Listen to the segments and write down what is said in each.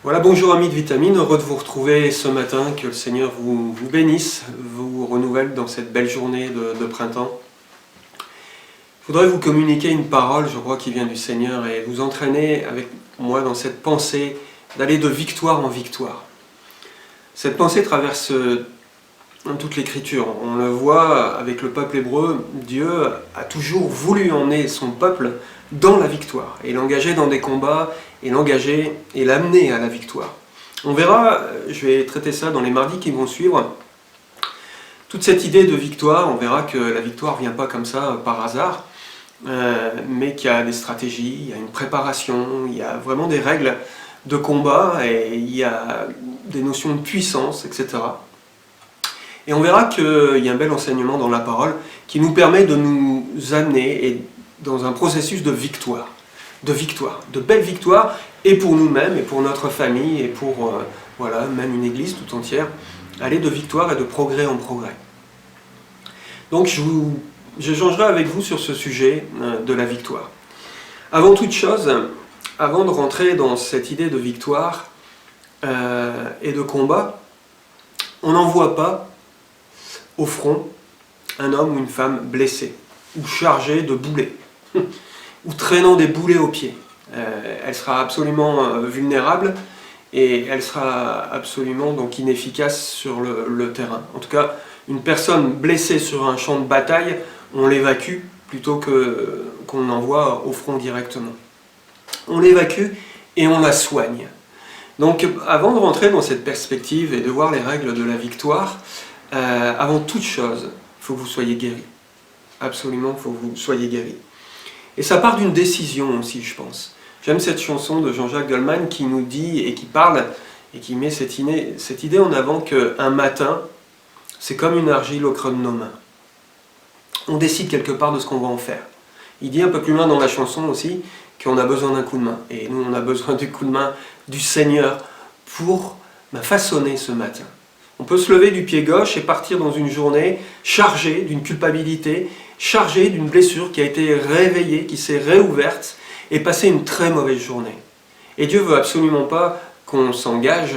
Voilà, bonjour amis de Vitamine, heureux de vous retrouver ce matin, que le Seigneur vous bénisse, vous renouvelle dans cette belle journée de printemps. Je voudrais vous communiquer une parole, je crois, qui vient du Seigneur et vous entraîner avec moi dans cette pensée d'aller de victoire en victoire. Cette pensée traverse toute l'Écriture. On le voit avec le peuple hébreu, Dieu a toujours voulu emmener son peuple dans la victoire et l'engager dans des combats et l'engager et l'amener à la victoire. On verra, je vais traiter ça dans les mardis qui vont suivre, toute cette idée de victoire. On verra que la victoire ne vient pas comme ça par hasard, mais qu'il y a des stratégies, il y a une préparation, il y a vraiment des règles de combat et il y a des notions de puissance, etc. Et on verra qu'il y a un bel enseignement dans la parole qui nous permet de nous amener dans un processus de victoire, de belles victoires, et pour nous-mêmes, et pour notre famille, et pour voilà, même une église tout entière, aller de victoire et de progrès en progrès. Donc j'échangerai avec vous sur ce sujet de la victoire. Avant toute chose, avant de rentrer dans cette idée de victoire et de combat, on n'envoie pas au front un homme ou une femme blessé, ou chargé de boulets, ou traînant des boulets aux pieds. Elle sera absolument vulnérable et elle sera absolument donc inefficace sur le terrain. En tout cas, une personne blessée sur un champ de bataille, on l'évacue plutôt qu'on l'envoie au front directement. On l'évacue et on la soigne. Donc avant de rentrer dans cette perspective et de voir les règles de la victoire, avant toute chose, il faut que vous soyez guéris. Absolument, il faut que vous soyez guéris. Et ça part d'une décision aussi, je pense. J'aime cette chanson de Jean-Jacques Goldman qui nous dit et qui parle et qui met cette idée en avant qu'un matin, c'est comme une argile au creux de nos mains. On décide quelque part de ce qu'on va en faire. Il dit un peu plus loin dans la chanson aussi qu'on a besoin d'un coup de main. Et nous, on a besoin du coup de main du Seigneur pour façonner ce matin. On peut se lever du pied gauche et partir dans une journée chargée d'une culpabilité, chargée d'une blessure qui a été réveillée, qui s'est réouverte, et passer une très mauvaise journée. Et Dieu ne veut absolument pas qu'on s'engage,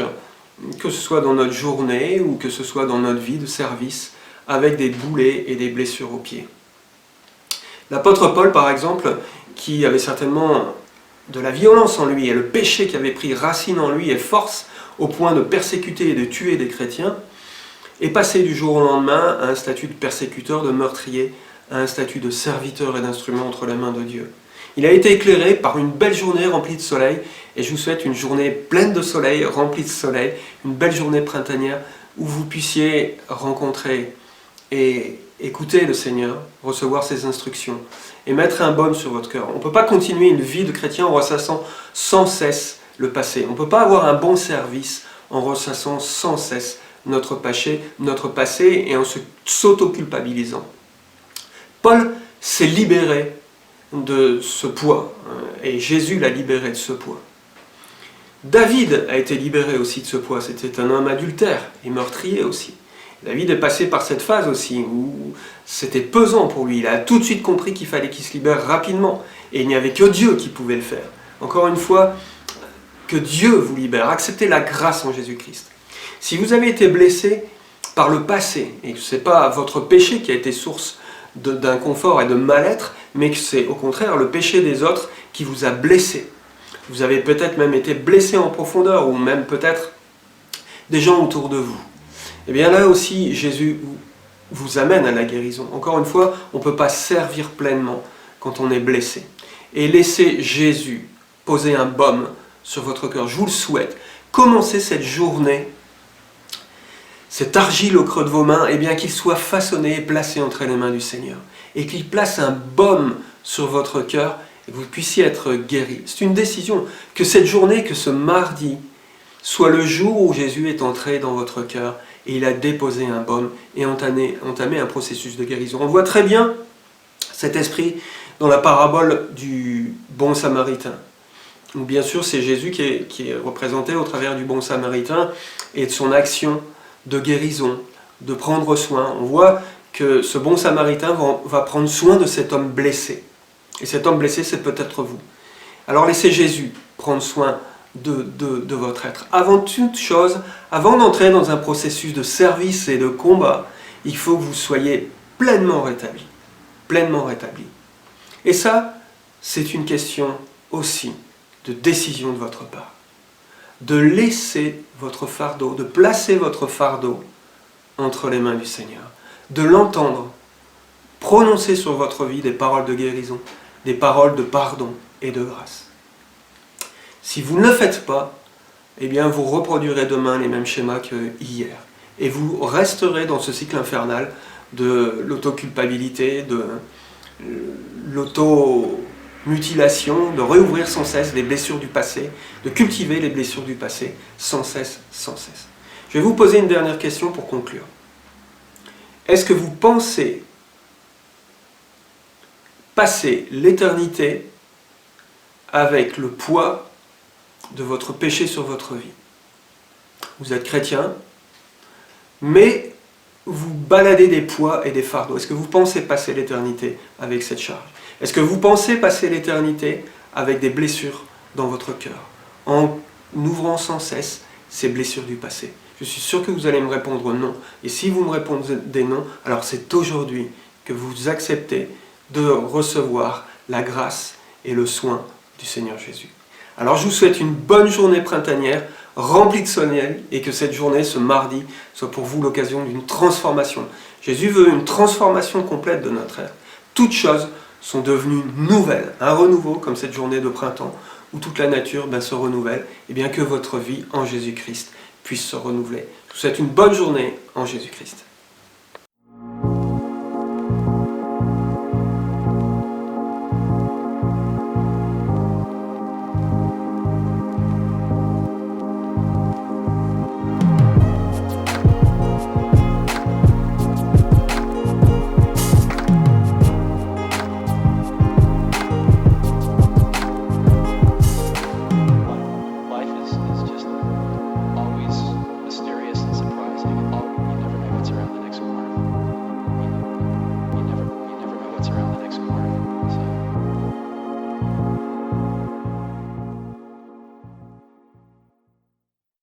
que ce soit dans notre journée ou que ce soit dans notre vie de service, avec des boulets et des blessures aux pieds. L'apôtre Paul, par exemple, qui avait certainement de la violence en lui et le péché qui avait pris racine en lui et force au point de persécuter et de tuer des chrétiens, est passé du jour au lendemain à un statut de persécuteur, de meurtrier, à un statut de serviteur et d'instrument entre les mains de Dieu. Il a été éclairé par une belle journée remplie de soleil, et je vous souhaite une journée pleine de soleil, remplie de soleil, une belle journée printanière où vous puissiez rencontrer et écouter le Seigneur, recevoir ses instructions et mettre un baume sur votre cœur. On ne peut pas continuer une vie de chrétien en ressassant sans cesse le passé. On ne peut pas avoir un bon service en ressassant sans cesse notre passé et en s'auto-culpabilisant. Paul s'est libéré de ce poids, et Jésus l'a libéré de ce poids. David a été libéré aussi de ce poids. C'était un homme adultère et meurtrier aussi. David est passé par cette phase aussi où c'était pesant pour lui. Il a tout de suite compris qu'il fallait qu'il se libère rapidement. Et il n'y avait que Dieu qui pouvait le faire. Encore une fois, que Dieu vous libère. Acceptez la grâce en Jésus-Christ. Si vous avez été blessé par le passé, et que ce n'est pas votre péché qui a été source d'inconfort et de mal-être, mais que c'est au contraire le péché des autres qui vous a blessé. Vous avez peut-être même été blessé en profondeur, ou même peut-être des gens autour de vous. Et bien là aussi, Jésus vous amène à la guérison. Encore une fois, on ne peut pas servir pleinement quand on est blessé. Et laissez Jésus poser un baume sur votre cœur. Je vous le souhaite. Commencez cette journée, cette argile au creux de vos mains, et bien qu'il soit façonné et placé entre les mains du Seigneur. Et qu'il place un baume sur votre cœur et que vous puissiez être guéri. C'est une décision. Que cette journée, que ce mardi, soit le jour où Jésus est entré dans votre cœur et il a déposé un baume et entamé un processus de guérison. On voit très bien cet esprit dans la parabole du bon samaritain. Donc, bien sûr, c'est Jésus qui est représenté au travers du bon samaritain et de son action de guérison, de prendre soin. On voit que ce bon samaritain va prendre soin de cet homme blessé. Et cet homme blessé, c'est peut-être vous. Alors laissez Jésus prendre soin de votre être. Avant toute chose, avant d'entrer dans un processus de service et de combat, il faut que vous soyez pleinement rétabli. Pleinement rétabli. Et ça, c'est une question aussi de décision de votre part. De laisser votre fardeau, de placer votre fardeau entre les mains du Seigneur. De l'entendre prononcer sur votre vie des paroles de guérison, des paroles de pardon et de grâce. Si vous ne le faites pas, eh bien vous reproduirez demain les mêmes schémas que hier. Et vous resterez dans ce cycle infernal de l'autoculpabilité, de l'automutilation, de réouvrir sans cesse les blessures du passé, de cultiver les blessures du passé sans cesse, sans cesse. Je vais vous poser une dernière question pour conclure. Est-ce que vous pensez passer l'éternité avec le poids de votre péché sur votre vie? Vous êtes chrétien, mais vous baladez des poids et des fardeaux. Est-ce que vous pensez passer l'éternité avec cette charge? Est-ce que vous pensez passer l'éternité avec des blessures dans votre cœur, en ouvrant sans cesse ces blessures du passé? Je suis sûr que vous allez me répondre non. Et si vous me répondez non, alors c'est aujourd'hui que vous acceptez de recevoir la grâce et le soin du Seigneur Jésus. Alors je vous souhaite une bonne journée printanière, remplie de soleil, et que cette journée, ce mardi, soit pour vous l'occasion d'une transformation. Jésus veut une transformation complète de notre être. Toutes choses sont devenues nouvelles, un renouveau comme cette journée de printemps, où toute la nature se renouvelle, et bien que votre vie en Jésus-Christ puisse se renouveler. Je vous souhaite une bonne journée en Jésus-Christ.